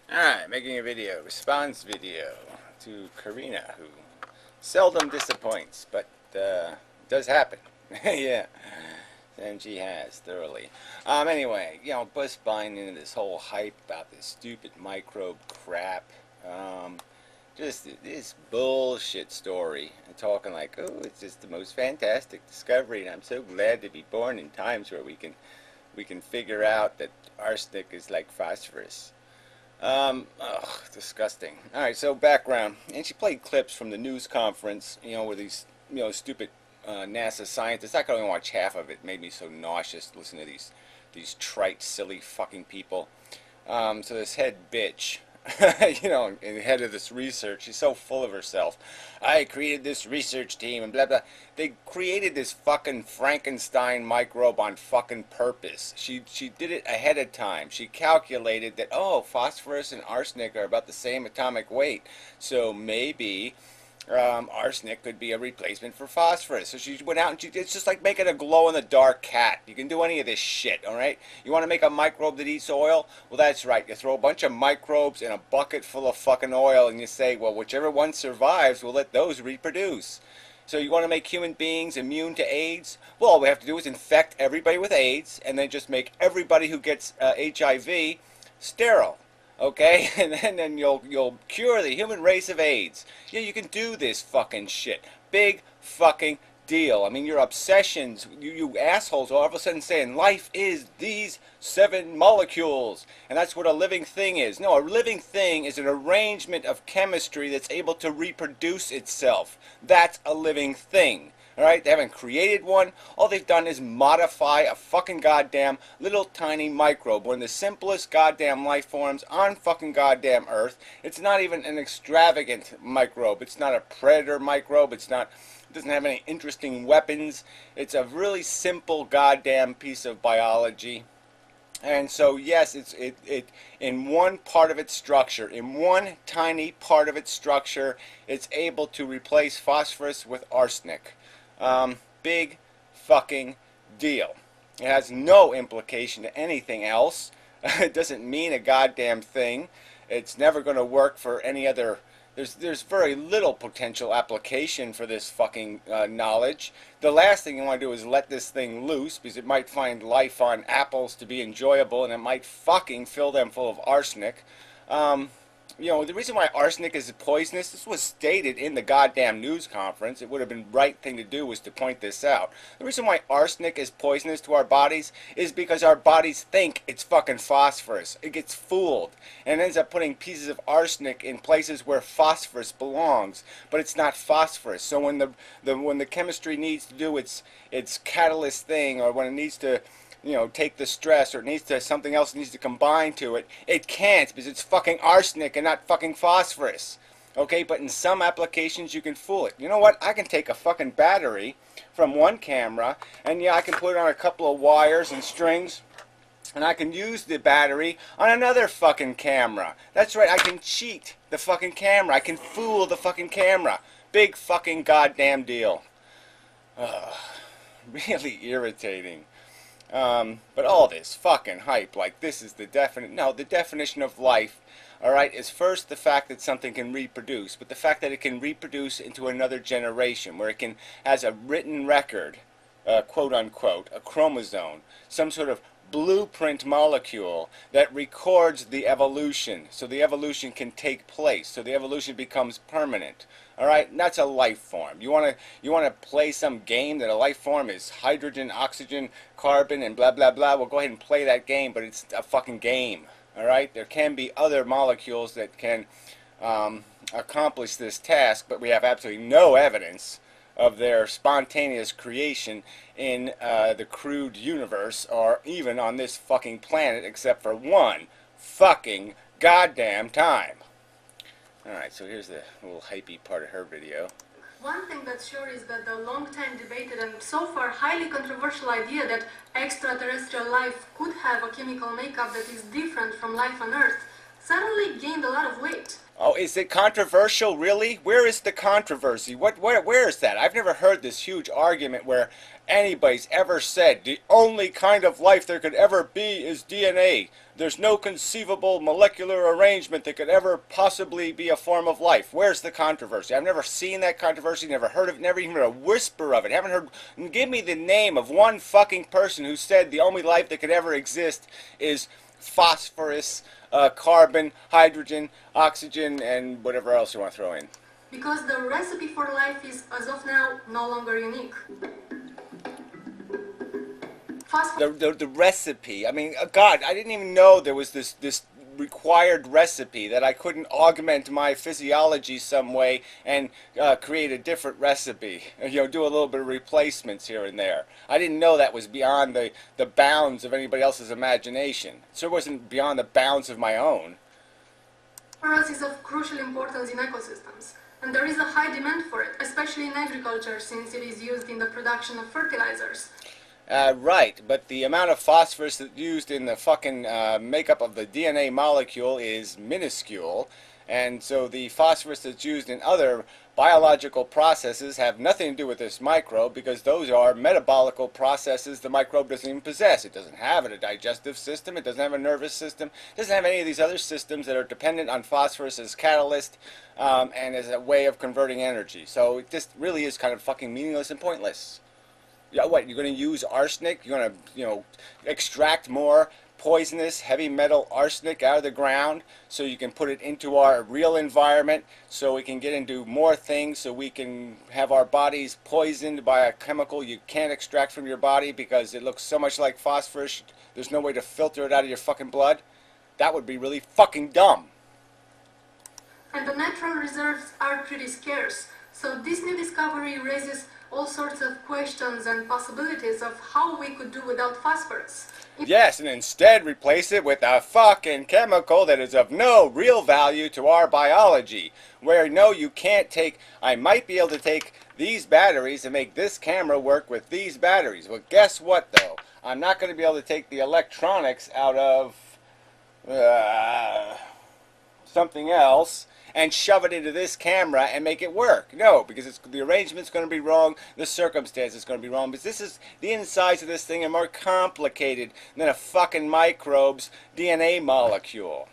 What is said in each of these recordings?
Alright, making a video, response video to Karina, who seldom disappoints, but does happen. Yeah, and she has, thoroughly. Anyway, Buzz buying into this whole hype about this stupid microbe crap. Um, just this bullshit story. And talking like, oh, it's just the most fantastic discovery, and I'm so glad to be born in times where we can figure out that arsenic is like phosphorus. Disgusting. All right, so background, and she played clips from the news conference, where these, stupid NASA scientists. I could only watch half of it. It made me so nauseous to listen to these trite, silly fucking people. So this head bitch, and head of this research, she's so full of herself. I created this research team and blah blah. They created this fucking Frankenstein microbe on fucking purpose. She did it ahead of time. She calculated that, oh, phosphorus and arsenic are about the same atomic weight, so maybe arsenic could be a replacement for phosphorus. So she went out and it's just like making a glow-in-the-dark cat. You can do any of this shit, all right? You want to make a microbe that eats oil? Well, that's right. You throw a bunch of microbes in a bucket full of fucking oil and you say, well, whichever one survives, we'll let those reproduce. So you want to make human beings immune to AIDS? Well, all we have to do is infect everybody with AIDS and then just make everybody who gets HIV sterile. Okay, and then you'll cure the human race of AIDS. Yeah, you can do this fucking shit. Big fucking deal. I mean, your obsessions, you assholes, are all of a sudden saying life is these 7 molecules, and that's what a living thing is. No, a living thing is an arrangement of chemistry that's able to reproduce itself. That's a living thing. Alright, they haven't created one. All they've done is modify a fucking goddamn little tiny microbe. One of the simplest goddamn life forms on fucking goddamn Earth. It's not even an extravagant microbe. It's not a predator microbe. It doesn't have any interesting weapons. It's a really simple goddamn piece of biology. And so, yes, it in one part of its structure, in one tiny part of its structure, it's able to replace phosphorus with arsenic. Big fucking deal. It has no implication to anything else. It doesn't mean a goddamn thing. It's never going to work for any other. There's very little potential application for this fucking knowledge. The last thing you want to do is let this thing loose because it might find life on apples to be enjoyable and it might fucking fill them full of arsenic. The reason why arsenic is poisonous, this was stated in the goddamn news conference. It would have been the right thing to do was to point this out. The reason why arsenic is poisonous to our bodies is because our bodies think it's fucking phosphorus. It gets fooled and ends up putting pieces of arsenic in places where phosphorus belongs, but it's not phosphorus. So when the chemistry needs to do its catalyst thing, or when it needs to take the stress, or it needs to, something else needs to combine to it, it can't because it's fucking arsenic and not fucking phosphorus. Okay, but in some applications you can fool it. You know what? I can take a fucking battery from one camera and I can put it on a couple of wires and strings and I can use the battery on another fucking camera. That's right, I can cheat the fucking camera. I can fool the fucking camera. Big fucking goddamn deal. Really irritating. But all this fucking hype, like this is the definition of life, alright, is first the fact that something can reproduce, but the fact that it can reproduce into another generation, where it has a written record, quote unquote, a chromosome, some sort of blueprint molecule that records the evolution, so the evolution can take place, so the evolution becomes permanent. All right, that's a life form. You want to play some game that a life form is hydrogen, oxygen, carbon, and blah blah blah. Well, go ahead and play that game, but it's a fucking game. All right, there can be other molecules that can accomplish this task, but we have absolutely no evidence of their spontaneous creation in the crude universe, or even on this fucking planet, except for one fucking goddamn time. Alright, so here's the little hypey part of her video. One thing that's sure is that the long-time debated and so far highly controversial idea that extraterrestrial life could have a chemical makeup that is different from life on Earth suddenly gained a lot of weight. Oh, is it controversial, really? Where is the controversy? Where is that? I've never heard this huge argument where anybody's ever said the only kind of life there could ever be is DNA. There's no conceivable molecular arrangement that could ever possibly be a form of life. Where's the controversy? I've never seen that controversy, never heard of it, never even heard a whisper of it. Haven't heard. Give me the name of one fucking person who said the only life that could ever exist is phosphorus, carbon, hydrogen, oxygen, and whatever else you want to throw in. Because the recipe for life is, as of now, no longer unique. The recipe. I mean, God, I didn't even know there was this required recipe that I couldn't augment my physiology some way and create a different recipe. Do a little bit of replacements here and there. I didn't know that was beyond the bounds of anybody else's imagination. It sure wasn't beyond the bounds of my own. Phosphorus is of crucial importance in ecosystems, and there is a high demand for it, especially in agriculture, since it is used in the production of fertilizers. Right, but the amount of phosphorus that's used in the fucking makeup of the DNA molecule is minuscule, and so the phosphorus that's used in other biological processes have nothing to do with this microbe, because those are metabolical processes the microbe doesn't even possess. It doesn't have a digestive system, it doesn't have a nervous system, it doesn't have any of these other systems that are dependent on phosphorus as catalyst and as a way of converting energy. So it just really is kind of fucking meaningless and pointless. Yeah, what, you're going to use arsenic? You're going to, extract more poisonous heavy metal arsenic out of the ground so you can put it into our real environment, so we can get into more things, so we can have our bodies poisoned by a chemical you can't extract from your body because it looks so much like phosphorus, there's no way to filter it out of your fucking blood? That would be really fucking dumb. And the natural reserves are pretty scarce, so this new discovery raises all sorts of questions and possibilities of how we could do without phosphorus. Yes, and instead replace it with a fucking chemical that is of no real value to our biology. Where, no, you can't take, I might be able to take these batteries and make this camera work with these batteries. Well, guess what, though? I'm not going to be able to take the electronics out of something else and shove it into this camera and make it work. No, because the arrangement's going to be wrong, the circumstances going to be wrong, because the insides of this thing are more complicated than a fucking microbe's DNA molecule.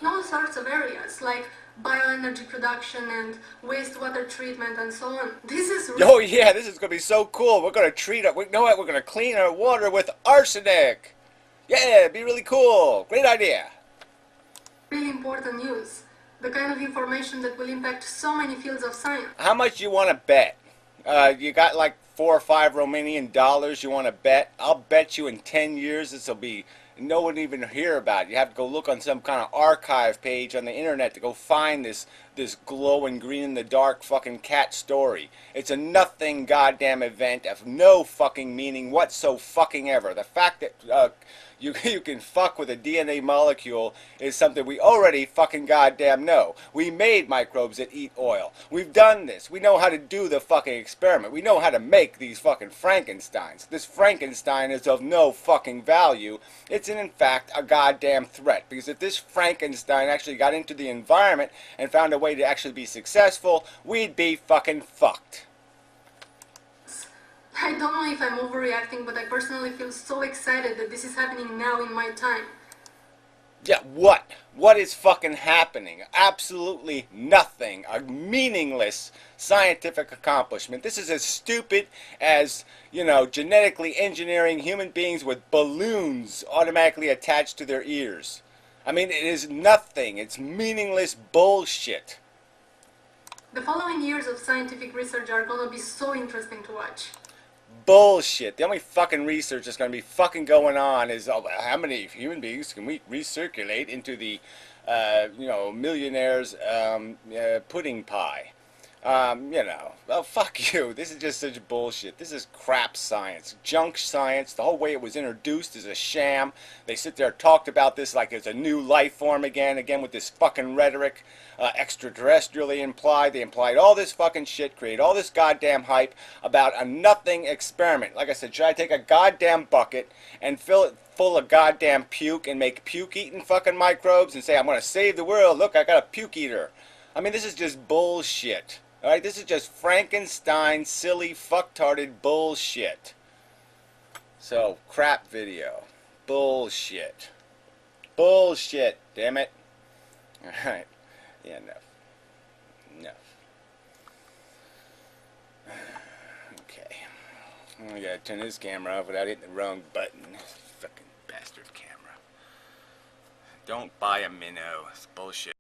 In all sorts of areas, like bioenergy production and wastewater treatment and so on. This is Oh yeah, this is going to be so cool. We're going to treat it, we're going to clean our water with arsenic. Yeah, it'd be really cool. Great idea. really important news. The kind of information that will impact so many fields of science. How much you want to bet? You got like 4 or 5 Romanian dollars you want to bet? I'll bet you in 10 years this will be, no one even hear about it. You have to go look on some kind of archive page on the internet to go find this glowing green in the dark fucking cat story. It's a nothing goddamn event of no fucking meaning whatsoever. The fact that you can fuck with a DNA molecule is something we already fucking goddamn know. We made microbes that eat oil. We've done this. We know how to do the fucking experiment. We know how to make these fucking Frankensteins. This Frankenstein is of no fucking value. It's in fact a goddamn threat. Because if this Frankenstein actually got into the environment and found a way to actually be successful, we'd be fucking fucked. I don't know if I'm overreacting, but I personally feel so excited that this is happening now in my time. Yeah, what? What is fucking happening? Absolutely nothing. A meaningless scientific accomplishment. This is as stupid as, genetically engineering human beings with balloons automatically attached to their ears. I mean, it is nothing. It's meaningless bullshit. The following years of scientific research are gonna be so interesting to watch. Bullshit. The only fucking research that's going to be fucking going on is how many human beings can we recirculate into the, millionaire's pudding pie. Well, fuck you. This is just such bullshit. This is crap science. Junk science. The whole way it was introduced is a sham. They sit there and talked about this like it's a new life form again with this fucking rhetoric. Extraterrestrially implied. They implied all this fucking shit, create all this goddamn hype about a nothing experiment. Like I said, should I take a goddamn bucket and fill it full of goddamn puke and make puke-eating fucking microbes and say, I'm going to save the world. Look, I got a puke eater. I mean, this is just bullshit. Alright, this is just Frankenstein silly fucktarded bullshit. So, crap video. Bullshit. Bullshit, damn it. Alright. Yeah, enough. Enough. Okay. I gotta turn this camera off without hitting the wrong button. Fucking bastard camera. Don't buy a minnow. It's bullshit.